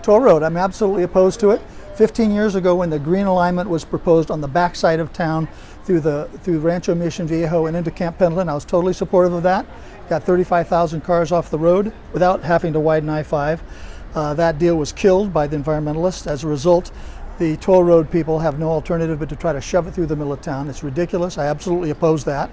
Toll road, I'm absolutely opposed to it. 15 years ago when the green alignment was proposed on the backside of town through Rancho Mission Viejo and into Camp Pendleton, I was totally supportive of that. Got 35,000 cars off the road without having to widen I-5. That deal was killed by the environmentalists. As a result, the toll road people have no alternative but to try to shove it through the middle of town. It's ridiculous. I absolutely oppose that.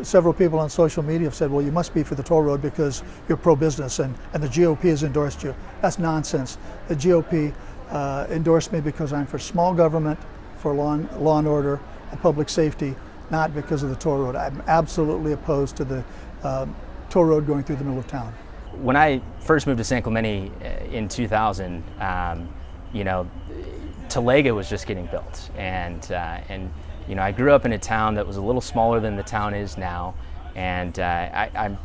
Several people on social media have said, well, you must be for the toll road because you're pro-business and the GOP has endorsed you. That's nonsense. The GOP endorsed me because I'm for small government, for law and order, and public safety, not because of the toll road. I'm absolutely opposed to the toll road going through the middle of town. When I first moved to San Clemente in 2000, Talega was just getting built, and I grew up in a town that was a little smaller than the town is now, and I'm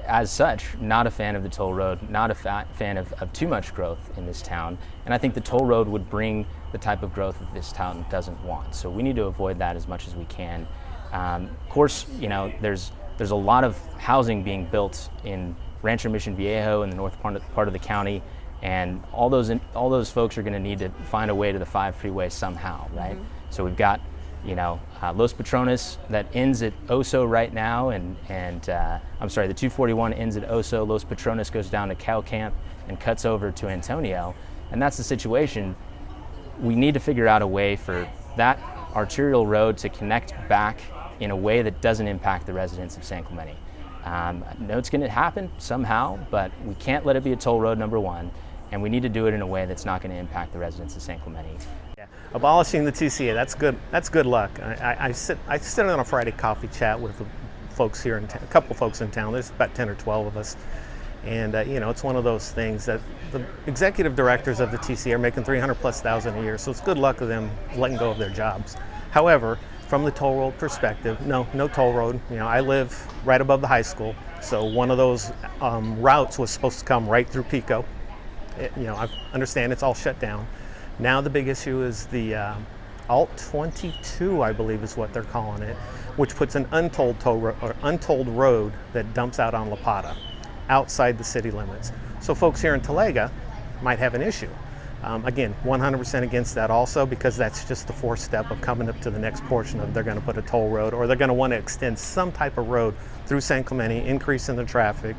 as such not a fan of the toll road, not a fan of too much growth in this town, and I think the toll road would bring the type of growth that this town doesn't want. So we need to avoid that as much as we can. Of course, there's a lot of housing being built in Rancho Mission Viejo in the north part of the county, and all those folks are going to need to find a way to the 5 freeway somehow, right? Mm-hmm. So we've got Los Patrones that ends at Oso right now, and I'm sorry, the 241 ends at Oso. Los Patrones goes down to Cow Camp and cuts over to Antonio, and that's the situation. We need to figure out a way for that arterial road to connect back in a way that doesn't impact the residents of San Clemente. I know it's going to happen somehow, but we can't let it be a toll road, number one, and we need to do it in a way that's not going to impact the residents of San Clemente. Yeah. Abolishing the TCA, that's good luck. I sit on a Friday coffee chat with the folks here, a couple folks in town. There's about 10 or 12 of us. And it's one of those things that the executive directors of the TCA are making $300,000+ a year, so it's good luck of them letting go of their jobs. However, from the toll road perspective, no toll road. I live right above the high school, so one of those routes was supposed to come right through Pico. I understand it's all shut down. Now the big issue is the Alt 22, I believe is what they're calling it, which puts an untolled road that dumps out on La Pata, outside the city limits. So folks here in Talega might have an issue. Again, 100% against that also, because that's just the fourth step of coming up to the next portion of they're going to put a toll road, or they're going to want to extend some type of road through San Clemente, increasing the traffic,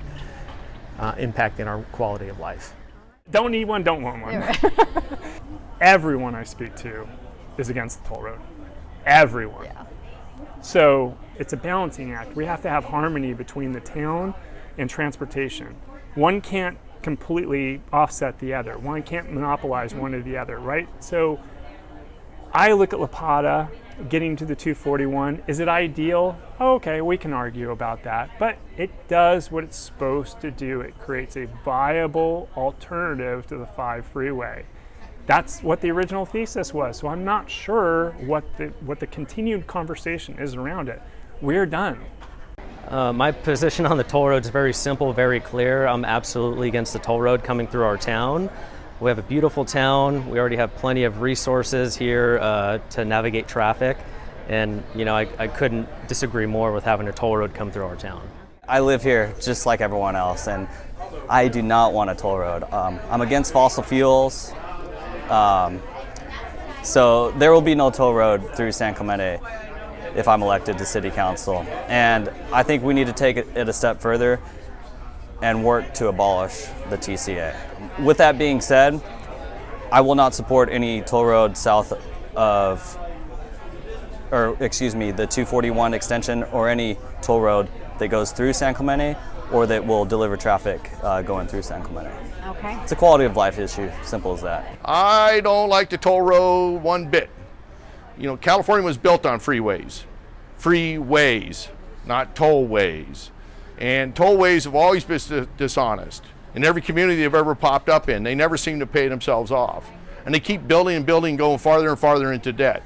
impacting our quality of life. Don't need one, don't want one. Yeah, right. Everyone I speak to is against the toll road. Everyone. Yeah. So it's a balancing act. We have to have harmony between the town and transportation. One can't completely offset the other. One can't monopolize one or the other, right? So I look at La Pata getting to the 241. Is it ideal? Okay, we can argue about that, but it does what it's supposed to do. It creates a viable alternative to the 5 freeway. That's what the original thesis was. So I'm not sure what the continued conversation is around it. We're done. My position on the toll road is very simple, very clear. I'm absolutely against the toll road coming through our town. We have a beautiful town. We already have plenty of resources here to navigate traffic. And I couldn't disagree more with having a toll road come through our town. I live here just like everyone else, and I do not want a toll road. I'm against fossil fuels. So there will be no toll road through San Clemente if I'm elected to City Council. And I think we need to take it a step further and work to abolish the TCA. With that being said, I will not support any toll road south of, the 241 extension, or any toll road that goes through San Clemente or that will deliver traffic going through San Clemente. Okay. It's a quality of life issue, simple as that. I don't like the toll road one bit. California was built on freeways, not tollways. And tollways have always been dishonest. In every community they've ever popped up in, they never seem to pay themselves off. And they keep building and building, going farther and farther into debt.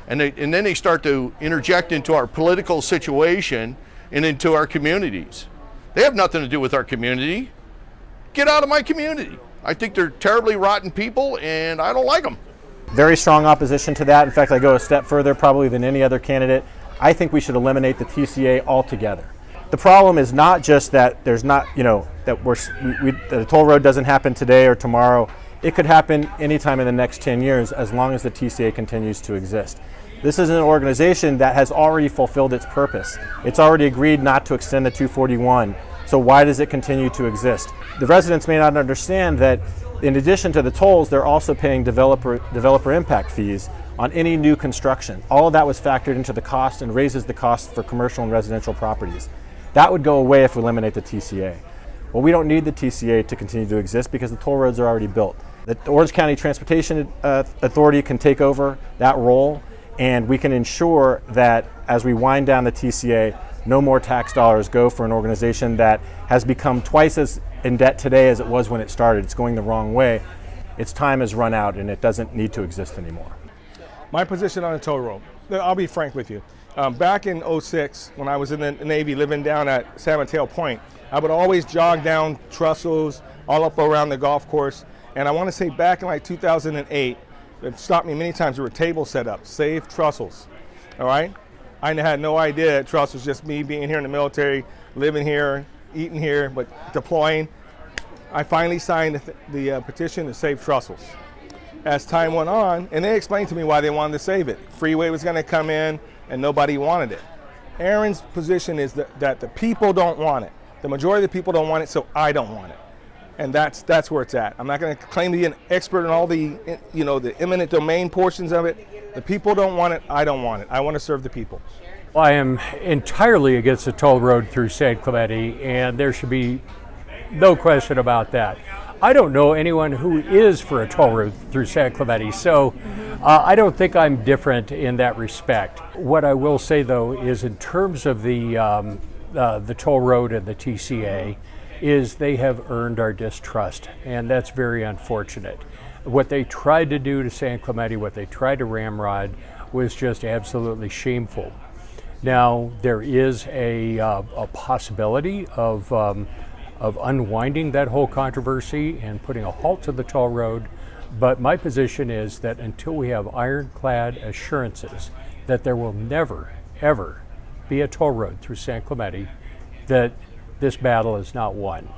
And then they start to interject into our political situation and into our communities. They have nothing to do with our community. Get out of my community. I think they're terribly rotten people, and I don't like them. Very strong opposition to that. In fact, I go a step further probably than any other candidate. I think we should eliminate the TCA altogether. the problem is not just that there's not, that the toll road doesn't happen today or tomorrow. It could happen anytime in the next 10 years as long as the TCA continues to exist. This is an organization that has already fulfilled its purpose. It's already agreed not to extend the 241, so why does it continue to exist? The residents may not understand that in addition to the tolls, they're also paying developer impact fees on any new construction. All of that was factored into the cost and raises the cost for commercial and residential properties. That would go away if we eliminate the TCA. Well, we don't need the TCA to continue to exist because the toll roads are already built. The Orange County Transportation Authority can take over that role, and we can ensure that as we wind down the TCA, no more tax dollars go for an organization that has become twice as in debt today as it was when it started. It's going the wrong way. Its time has run out and it doesn't need to exist anymore. My position on the toll road, I'll be frank with you. Back in '06, when I was in the Navy living down at San Mateo Point, I would always jog down Trussell's all up around the golf course. And I want to say back in like 2008, it stopped me many times. There were tables set up, save Trussell's, all right? I had no idea that Truss was just me being here in the military, living here, eating here, but deploying. I finally signed the petition to save Trussell's. As time went on, and they explained to me why they wanted to save it. Freeway was going to come in, and nobody wanted it. Aaron's position is that the people don't want it. The majority of the people don't want it, so I don't want it. And that's where it's at. I'm not going to claim to be an expert in all the, the eminent domain portions of it. The people don't want it. I don't want it. I want to serve the people. I am entirely against the toll road through San Clemente, and there should be no question about that. I don't know anyone who is for a toll road through San Clemente, so I don't think I'm different in that respect. What I will say, though, is in terms of the toll road and the TCA, is they have earned our distrust, and that's very unfortunate. What they tried to do to San Clemente, what they tried to ramrod, was just absolutely shameful. Now, there is a possibility of unwinding that whole controversy and putting a halt to the toll road, but my position is that until we have ironclad assurances that there will never, ever be a toll road through San Clemente, that this battle is not won.